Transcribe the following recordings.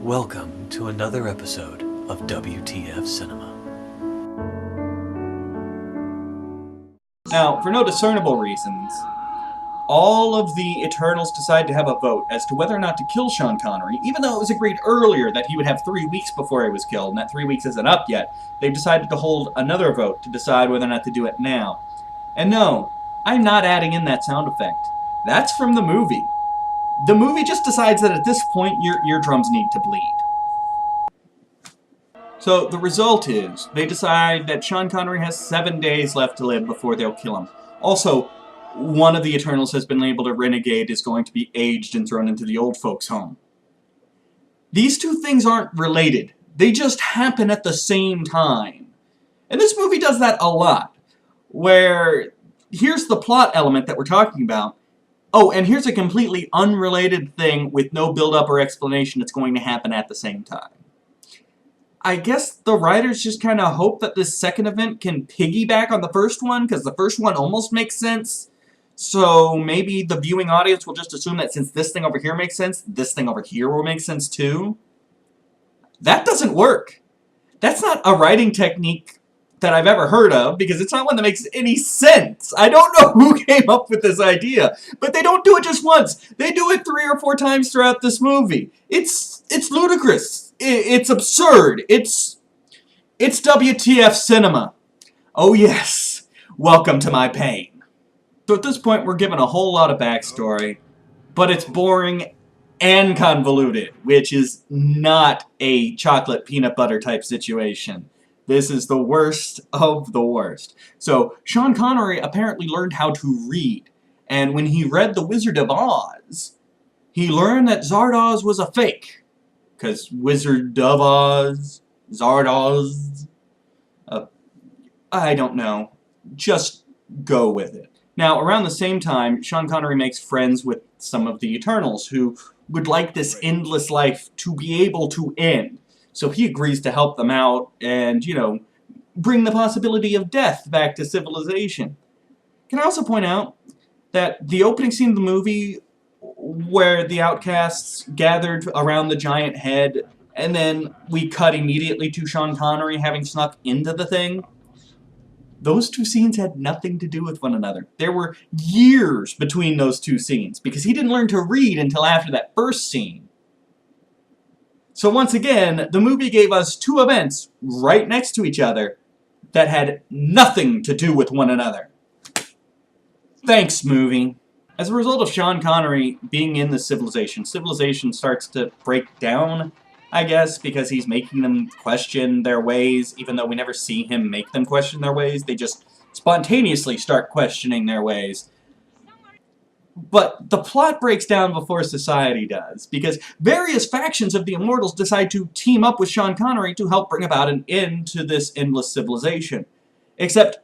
Welcome to another episode of WTF Cinema. Now, for no discernible reasons, all of the Eternals decide to have a vote as to whether or not to kill Sean Connery, even though it was agreed earlier that he would have 3 weeks before he was killed, and that 3 weeks isn't up yet. They've decided to hold another vote to decide whether or not to do it now. And no, I'm not adding in that sound effect. That's from the movie. The movie just decides that at this point your eardrums need to bleed. So the result is, they decide that Sean Connery has 7 days left to live before they'll kill him. Also, one of the Eternals has been labeled a renegade, is going to be aged and thrown into the old folks' home. These two things aren't related. They just happen at the same time. And this movie does that a lot, where here's the plot element that we're talking about. Oh, and here's a completely unrelated thing with no build-up or explanation that's going to happen at the same time. I guess the writers just kind of hope that this second event can piggyback on the first one, because the first one almost makes sense. So maybe the viewing audience will just assume that since this thing over here makes sense, this thing over here will make sense too. That doesn't work. That's not a writing technique that I've ever heard of, because it's not one that makes any sense. I don't know who came up with this idea, but they don't do it just once. They do it 3 or 4 times throughout this movie. It's ludicrous. It's absurd. It's WTF Cinema. Oh yes, welcome to my pain. So at this point we're given a whole lot of backstory, but it's boring and convoluted, which is not a chocolate peanut butter type situation. This is the worst of the worst. So, Sean Connery apparently learned how to read, and when he read The Wizard of Oz, he learned that Zardoz was a fake. Because Wizard of Oz, Zardoz, I don't know. Just go with it. Now, around the same time, Sean Connery makes friends with some of the Eternals who would like this endless life to be able to end. So he agrees to help them out and, bring the possibility of death back to civilization. Can I also point out that the opening scene of the movie, where the outcasts gathered around the giant head, and then we cut immediately to Sean Connery having snuck into the thing, those two scenes had nothing to do with one another. There were years between those two scenes, because he didn't learn to read until after that first scene. So once again, the movie gave us 2 events right next to each other that had nothing to do with one another. Thanks, movie. As a result of Sean Connery being in the civilization starts to break down, I guess, because he's making them question their ways, even though we never see him make them question their ways. They just spontaneously start questioning their ways. But the plot breaks down before society does, because various factions of the Immortals decide to team up with Sean Connery to help bring about an end to this endless civilization. Except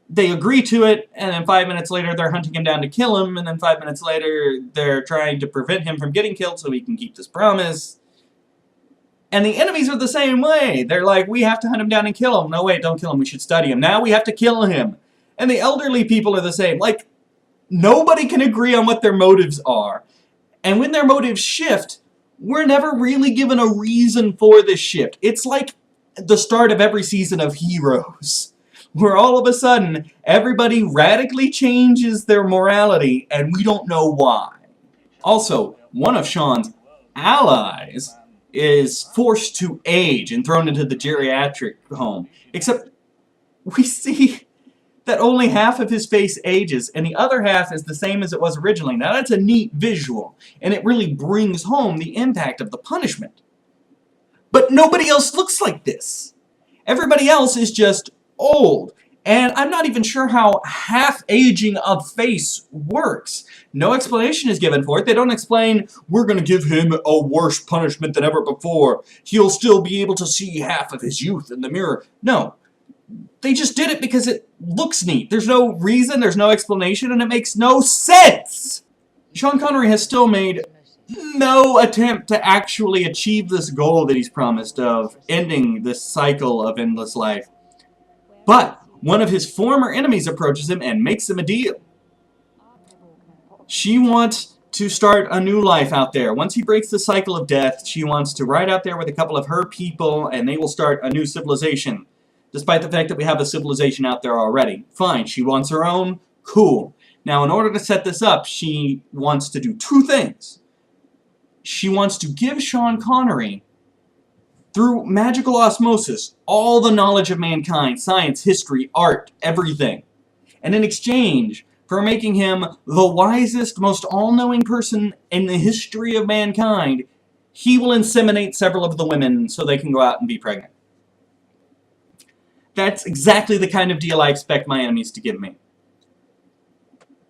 they agree to it, and then 5 minutes later they're hunting him down to kill him, and then 5 minutes later they're trying to prevent him from getting killed so he can keep this promise. And the enemies are the same way. They're like, we have to hunt him down and kill him. No, wait, don't kill him. We should study him. Now we have to kill him. And the elderly people are the same. Like, nobody can agree on what their motives are. And when their motives shift, we're never really given a reason for this shift. It's like the start of every season of Heroes, where all of a sudden, everybody radically changes their morality, and we don't know why. Also, one of Sean's allies is forced to age and thrown into the geriatric home. Except, we see that only half of his face ages, and the other half is the same as it was originally. Now that's a neat visual, and it really brings home the impact of the punishment. But nobody else looks like this. Everybody else is just old, and I'm not even sure how half-aging a face works. No explanation is given for it. They don't explain, we're going to give him a worse punishment than ever before. He'll still be able to see half of his youth in the mirror. No. They just did it because it looks neat. There's no reason, there's no explanation, and it makes no sense! Sean Connery has still made no attempt to actually achieve this goal that he's promised of ending this cycle of endless life. But one of his former enemies approaches him and makes him a deal. She wants to start a new life out there. Once he breaks the cycle of death, she wants to ride out there with a couple of her people, and they will start a new civilization. Despite the fact that we have a civilization out there already. Fine, she wants her own. Cool. Now, in order to set this up, she wants to do two things. She wants to give Sean Connery, through magical osmosis, all the knowledge of mankind, science, history, art, everything. And in exchange for making him the wisest, most all-knowing person in the history of mankind, he will inseminate several of the women so they can go out and be pregnant. That's exactly the kind of deal I expect my enemies to give me.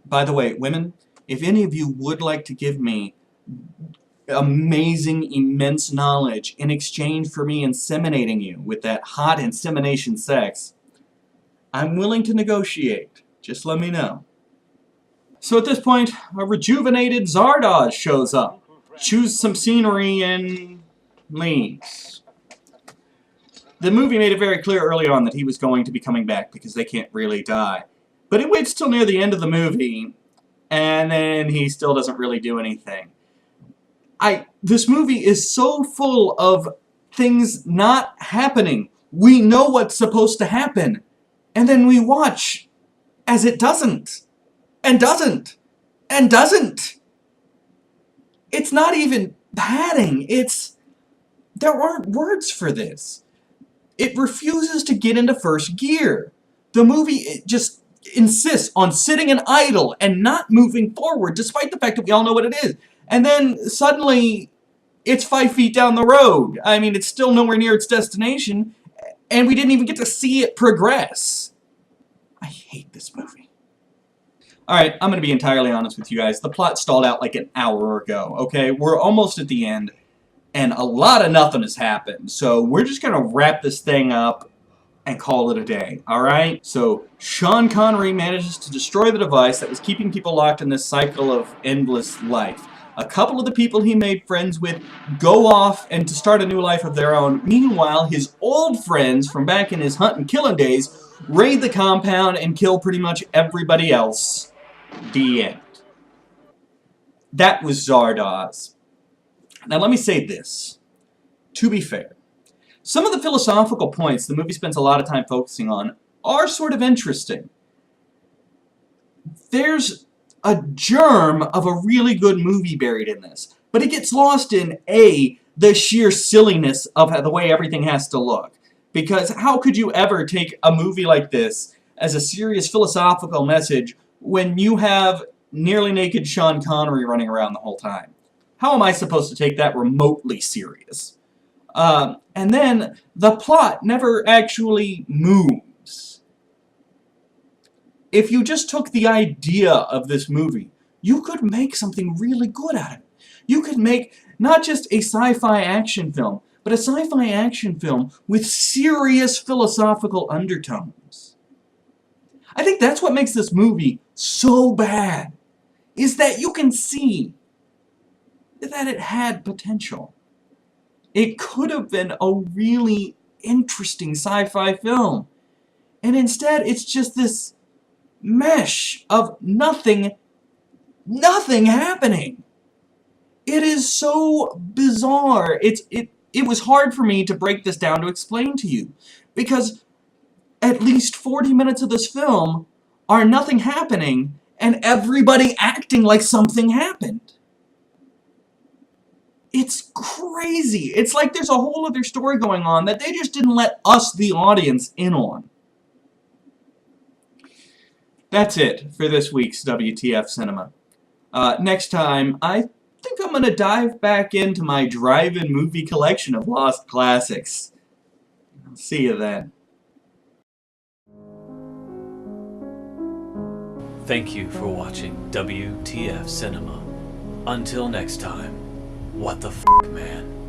By the way, women, if any of you would like to give me amazing, immense knowledge in exchange for me inseminating you with that hot insemination sex, I'm willing to negotiate. Just let me know. So at this point, a rejuvenated Zardoz shows up, chews some scenery, and leaves. The movie made it very clear early on that he was going to be coming back because they can't really die. But it waits till near the end of the movie, and then he still doesn't really do anything. This movie is so full of things not happening. We know what's supposed to happen, and then we watch as it doesn't. And doesn't. And doesn't. It's not even padding. There aren't words for this. It refuses to get into first gear. The movie just insists on sitting and idle and not moving forward, despite the fact that we all know what it is. And then suddenly, it's 5 feet down the road. I mean, it's still nowhere near its destination, and we didn't even get to see it progress. I hate this movie. Alright, I'm going to be entirely honest with you guys. The plot stalled out like an hour ago, okay? We're almost at the end, and a lot of nothing has happened. So we're just going to wrap this thing up and call it a day, alright? So Sean Connery manages to destroy the device that was keeping people locked in this cycle of endless life. A couple of the people he made friends with go off and to start a new life of their own. Meanwhile, his old friends from back in his hunt and killing days raid the compound and kill pretty much everybody else. The end. That was Zardoz. Now let me say this. To be fair, some of the philosophical points the movie spends a lot of time focusing on are sort of interesting. There's a germ of a really good movie buried in this, but it gets lost in the sheer silliness of the way everything has to look. Because how could you ever take a movie like this as a serious philosophical message when you have nearly naked Sean Connery running around the whole time? How am I supposed to take that remotely serious? And then, the plot never actually moves. If you just took the idea of this movie, you could make something really good out of it. You could make not just a sci-fi action film, but a sci-fi action film with serious philosophical undertones. I think that's what makes this movie so bad, is that you can see that it had potential. It could have been a really interesting sci-fi film. And instead, it's just this mesh of nothing happening. It is so bizarre. It was hard for me to break this down to explain to you, because at least 40 minutes of this film are nothing happening and everybody acting like something happened. It's crazy. It's like there's a whole other story going on that they just didn't let us, the audience, in on. That's it for this week's WTF Cinema. Next time, I think I'm going to dive back into my drive-in movie collection of lost classics. I'll see you then. Thank you for watching WTF Cinema. Until next time, what the f***, man?